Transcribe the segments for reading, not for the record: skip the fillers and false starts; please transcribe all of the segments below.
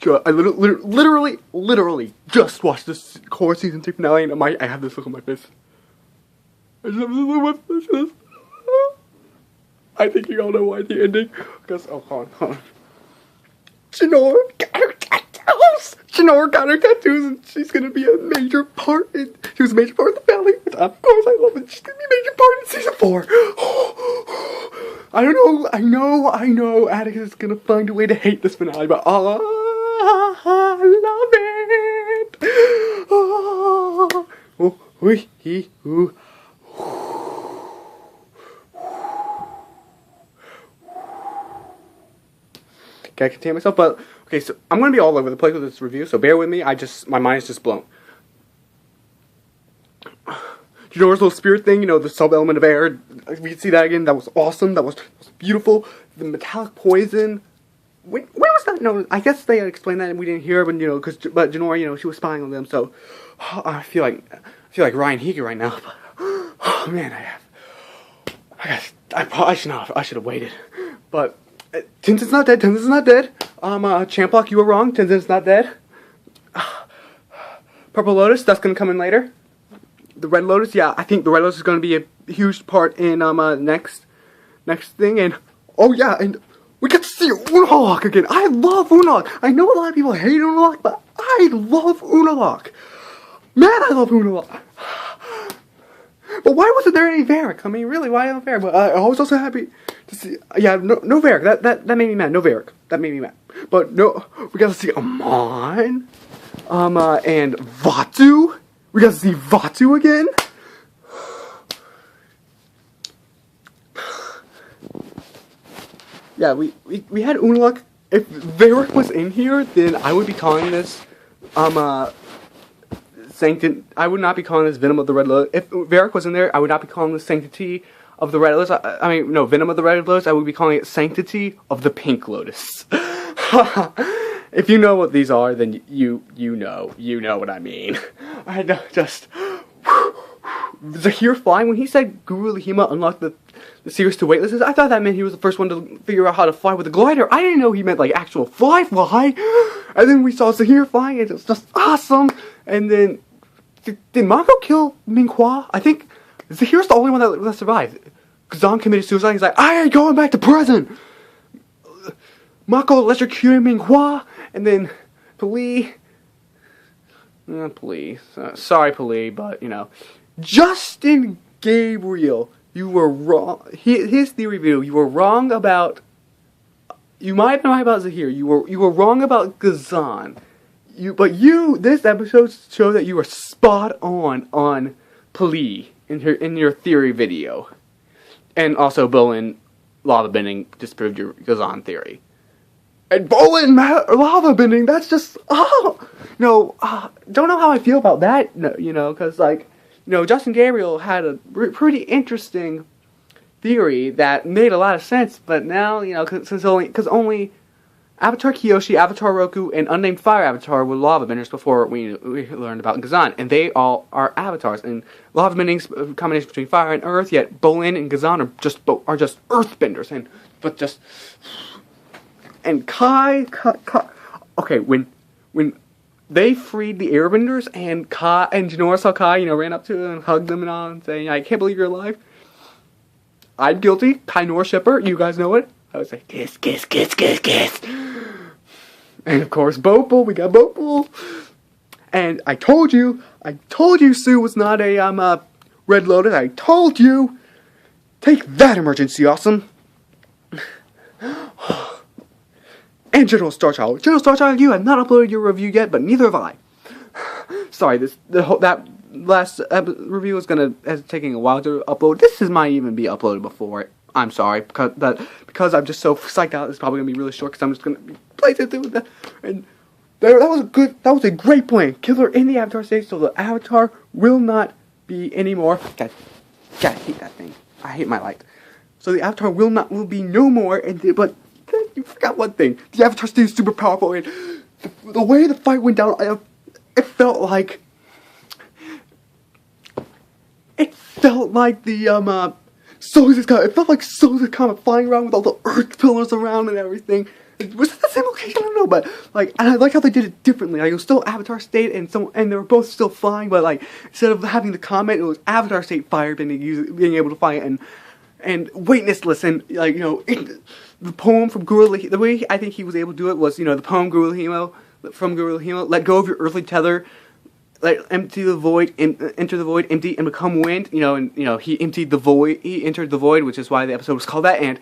literally just watched this KORRA season 3 finale, and I have this look on my face. I just have this look on my face. I think you all know why the ending. Because, oh, hold on. Shinora got her tattoos! Shinora got her tattoos, and she's gonna be a major part she was a major part of the family, which of course I love it. She's gonna be a major part in season 4. I don't know, I know Atticus is gonna find a way to hate this finale, but I love it! Gotta contain myself, but okay, so I'm gonna be all over the place with this review, so bear with me. My mind is just blown. Jinora's little spirit thing, you know, the sub-element of air, we can see that again. That was awesome. That was beautiful. The metallic poison. When was that? No, I guess they explained that and we didn't hear it, but you know, but Jinora, you know, she was spying on them. So I feel like Ryan Higa right now. But, oh man, I should have waited. But Tenzin's not dead. Champlock, you were wrong. Tenzin's not dead. Purple Lotus, that's gonna come in later. The Red Lotus, yeah, I think the Red Lotus is gonna be a huge part in next thing. And oh yeah, and we get to see Unalaq again. I love Unalaq. I know a lot of people hate Unalaq, but I love Unalaq. Man, I love Unalaq. But why wasn't there any Varric? I mean, really, why no Varric? But I was also happy to see, yeah, no Varric. That made me mad. No Varric. That made me mad. But no, we got to see Amon, and Vaatu. We got to see Vaatu again. Yeah, we had Unalaq. If Varric was in here, then I would be calling this, I would not be calling this Venom of the Red Lotus. If Varric was in there, I would not be calling this Sanctity of the Red Lotus. I mean, no, Venom of the Red Lotus. I would be calling it Sanctity of the Pink Lotus. If you know what these are, then you know what I mean. I know, just Zahir flying, when he said Guru Lahima unlocked the series to weightlessness, I thought that meant he was the first one to figure out how to fly with a glider. I didn't know he meant like actual fly. And then we saw Zahir flying, and it was just awesome. And then did Mako kill Minghua? I think Zahir's the only one that survived. Kazan committed suicide. He's like, I ain't going back to prison. Mako electrocuted Minghua, and then Pali. Sorry, Pali, but you know, Justin Gabriel, you were wrong. His theory video, you were wrong about. You might have been right about Zahir. You were wrong about Kazan. This episode showed that you were spot on Pali in your theory video, and also Bolin lava bending disproved your Kazan theory. And Bolin lava bending, that's just, don't know how I feel about that, no, you know, because, like, you know, Justin Gabriel had a pretty interesting theory that made a lot of sense, but now, you know, because only Avatar Kyoshi, Avatar Roku, and Unnamed Fire Avatar were lava benders before we learned about Kazan, and they all are avatars, and lava bending's a combination between fire and earth, yet Bolin and Kazan are just earth benders, and Kai, okay, when they freed the airbenders and Jinora saw Kai, you know, ran up to them and hugged them and all, and saying, I can't believe you're alive. I'm guilty. Kai Nor shipper, you guys know it. I would say, kiss. And of course, Bopal, we got Bopal. And I told you Sue was not a Red Lotus. I told you. Take that, Emergency Awesome. And General Starchild. You have not uploaded your review yet, but neither have I. Sorry, that last review is taking a while to upload. This might even be uploaded before it. I'm sorry, because I'm just so psyched out. It's probably gonna be really short because I'm just gonna play through that. And that was a great plan. Killer in the Avatar stage, so the Avatar will not be anymore. God, I hate that thing. I hate my light. So the Avatar will be no more. But you forgot one thing. The Avatar stage is super powerful, and the way the fight went down, it felt like the Solar's Comet. It felt like Solar's Comet flying around with all the Earth pillars around and everything. Was it the same location? I don't know, but like, and I like how they did it differently. Like, it was still Avatar State, and they were both still flying, but like, instead of having the comment, it was Avatar State fire being able to fly it, and weightlessness, and like, you know, the poem from Gorilla. The way I think he was able to do it was, you know, the poem from Gorilla Hemo, let go of your earthly tether. Like, enter the void, empty, and become wind. You know, and you know, he entered the void, which is why the episode was called that. And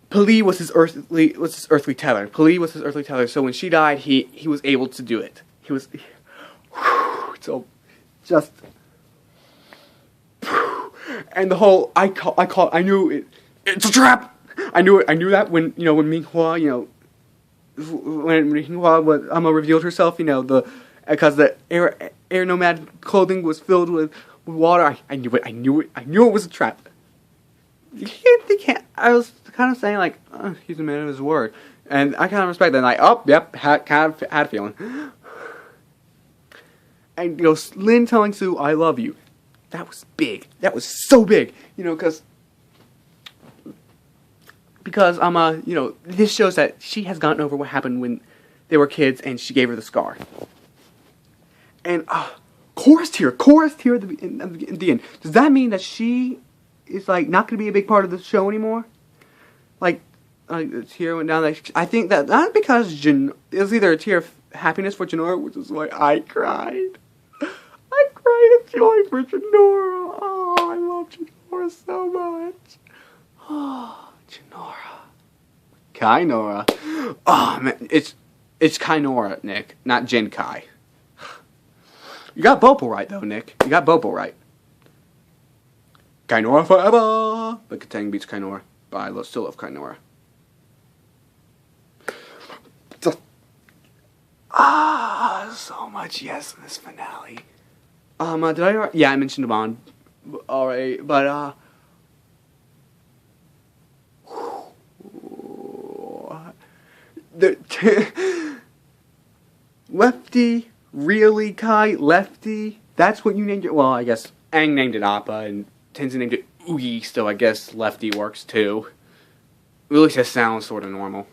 Pali was his earthly tether. Pali was his earthly tether. So when she died, he was able to do it. He was so just, and the whole I knew it's a trap. I knew that when, you know, when Minghua, you know, when Minghua revealed herself, you know, because the air nomad clothing was filled with water. I knew it. I knew it was a trap. You can't. I was kind of saying like, oh, he's a man of his word, and I kind of respect that. And like, oh, yep, had a feeling. And you know, Lin telling Sue, "I love you." That was big. That was so big. You know, because you know, this shows that she has gotten over what happened when they were kids, and she gave her the scar. And KORRA's tear at the end. Does that mean that she is like not going to be a big part of the show anymore? Like, the tear went down. Like, I think that not because it was either a tear of happiness for Jinora, which is why I cried. I cried of joy for Jinora. Oh, I love Jinora so much. Oh, Jinora. Kainora. Oh man, it's Kainora, Nick, not Jin Kai. You got Bopal right, though, Nick. You got Bopal right. Kainora forever! But Katang beats Kainora. But I still love Kainora. So much yes in this finale. Did I... Yeah, I mentioned Amon. Alright, but, Lefty... Really, Kai? Lefty? That's what you named it? Well, I guess Aang named it Appa, and Tenzin named it Oogie, so I guess Lefty works too. At least it sounds sort of normal.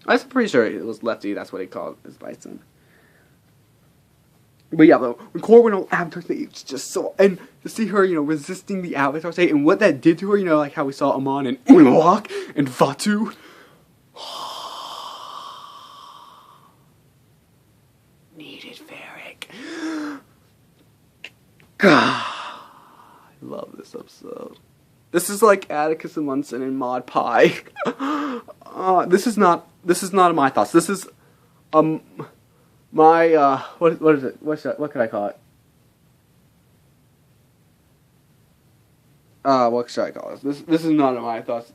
I'm pretty sure it was Lefty, that's what he called his bison. But yeah, though, when KORRA went on Avatar State, it's just so... And to see her, you know, resisting the Avatar State, and what that did to her, you know, like how we saw Amon and Unalak and Vatu. Needed Varric. I love this episode. This is like Atticus and Munson and Maud Pie. This is not my thoughts. This is my what is it? What could I call it? What should I call this? This is not my thoughts.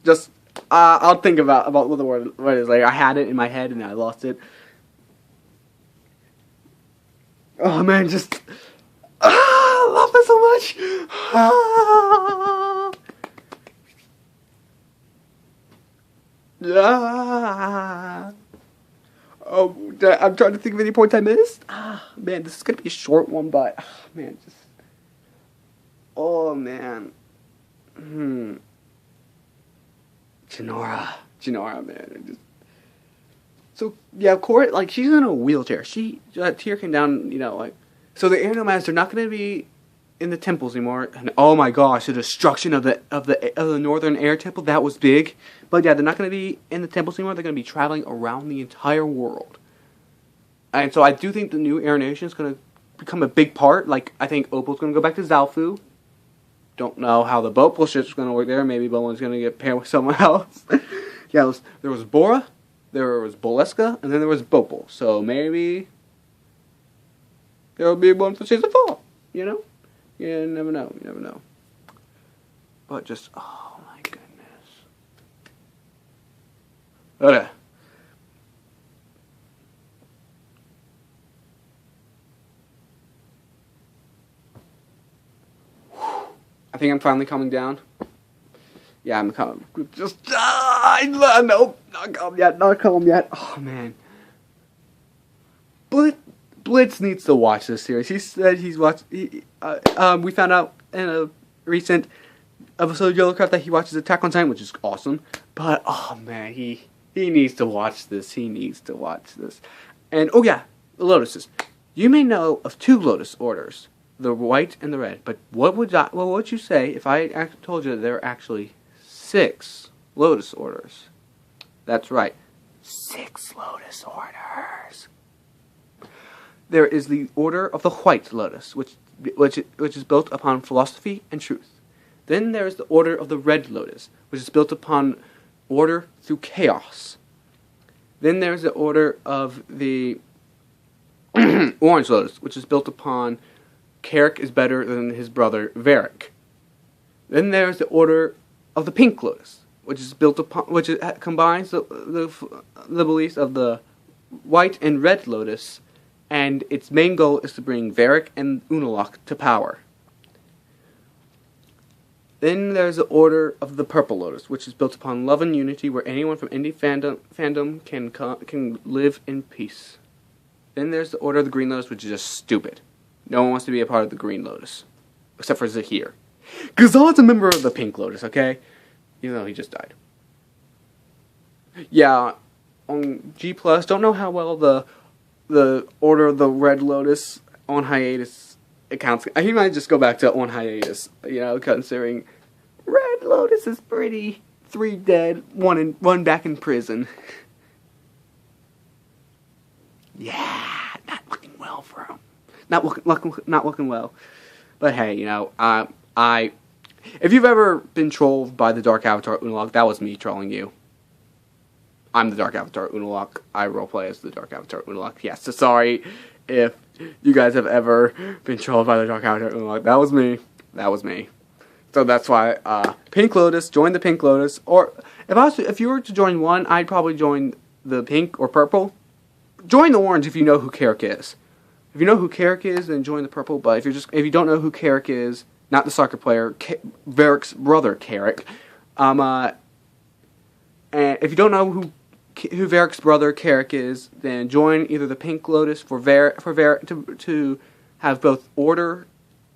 Just I'll think about what the word is. Like, I had it in my head and I lost it. Oh man, just I love it so much. Oh, I'm trying to think of any points I missed. Man, this is gonna be a short one, but man, just oh man. Jinora, man. So yeah, KORRA, like, she's in a wheelchair. That tear came down, you know, like, so the air nomads are not going to be in the temples anymore. And oh my gosh, the destruction of the northern air temple, that was big. But yeah, they're not going to be in the temples anymore. They're going to be traveling around the entire world. And so I do think the new Air Nation is going to become a big part. Like, I think Opal's going to go back to Zaofu. Don't know how the Bopal ship's going to work there. Maybe Bowen's going to get paired with someone else. Yeah, there was Bora, there was Boleska, and then there was Bopal. So maybe there will be one for season 4. You know? You never know. You never know. But just, oh my goodness. Okay. I think I'm finally coming down. Yeah, I'm coming. Just, nope, not calm yet. Oh, man. Blitz needs to watch this series. He said he's watched, we found out in a recent episode of Yellowcraft that he watches Attack on Titan, which is awesome. But oh man, he needs to watch this. He needs to watch this. And oh yeah, the lotuses. You may know of 2 lotus orders, the white and the red. But what would you say if I told you that there are actually 6 lotus orders? That's right, 6 lotus orders. There is the order of the white lotus, which is built upon philosophy and truth. Then there is the order of the red lotus, which is built upon order through chaos. Then there is the order of the orange lotus, which is built upon Carrick is better than his brother Varric. Then there is the order of the pink lotus, which is built upon, combines the beliefs of the white and red lotus, and its main goal is to bring Varric and Unalaq to power. Then there's the order of the purple lotus, which is built upon love and unity, where anyone from any fandom can live in peace. Then there's the order of the green lotus, which is just stupid. No one wants to be a part of the green lotus, except for Zahir. Ghazal's a member of the pink lotus, okay? Even though he just died. Yeah, on G+, don't know how well the order of the red lotus on hiatus accounts. He might just go back to on hiatus, you know, considering red lotus is pretty. 3 dead, 1 back in prison. Yeah, not looking well for him. Not looking well. But hey, you know, if you've ever been trolled by the Dark Avatar Unalaq, that was me trolling you. I'm the Dark Avatar Unalaq. I roleplay as the Dark Avatar Unalaq. Yes, so sorry if you guys have ever been trolled by the Dark Avatar Unalaq. That was me. That was me. So that's why, Pink Lotus, join the Pink Lotus. Or, if you were to join one, I'd probably join the pink or purple. Join the orange if you know who Carrick is. If you know who Carrick is, then join the purple. But if you don't know who Carrick is, not the soccer player, Varric's brother Carrick. And if you don't know who Varric's brother Carrick is, then join either the Pink Lotus for Varric to have both order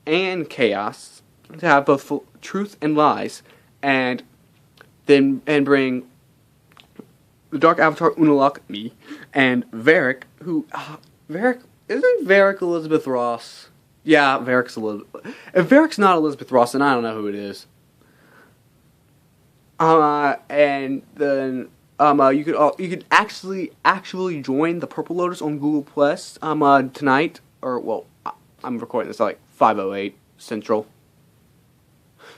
and chaos, to have both truth and lies, and bring the Dark Avatar Unalaq, me, and Varric, who isn't Varric Elizabeth Ross? Yeah, Varric's Elizabeth. If Varric's not Elizabeth Ross, then I don't know who it is. And then you could actually join the Purple Lotus on Google Plus tonight, or well, I'm recording this at like 5:08 Central.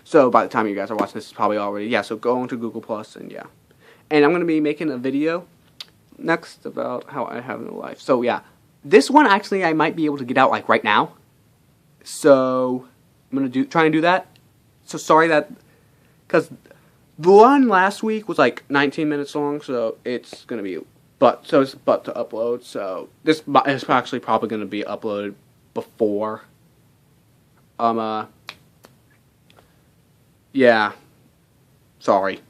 So by the time you guys are watching this, it's probably already, yeah, so go on to Google Plus and yeah. And I'm going to be making a video next about how I have no life. So yeah, this one actually I might be able to get out like right now. So I'm going to try and do that. So sorry that, because the one last week was like 19 minutes long, so it's going to be, it's to upload. So this is actually probably going to be uploaded before. Yeah. Sorry.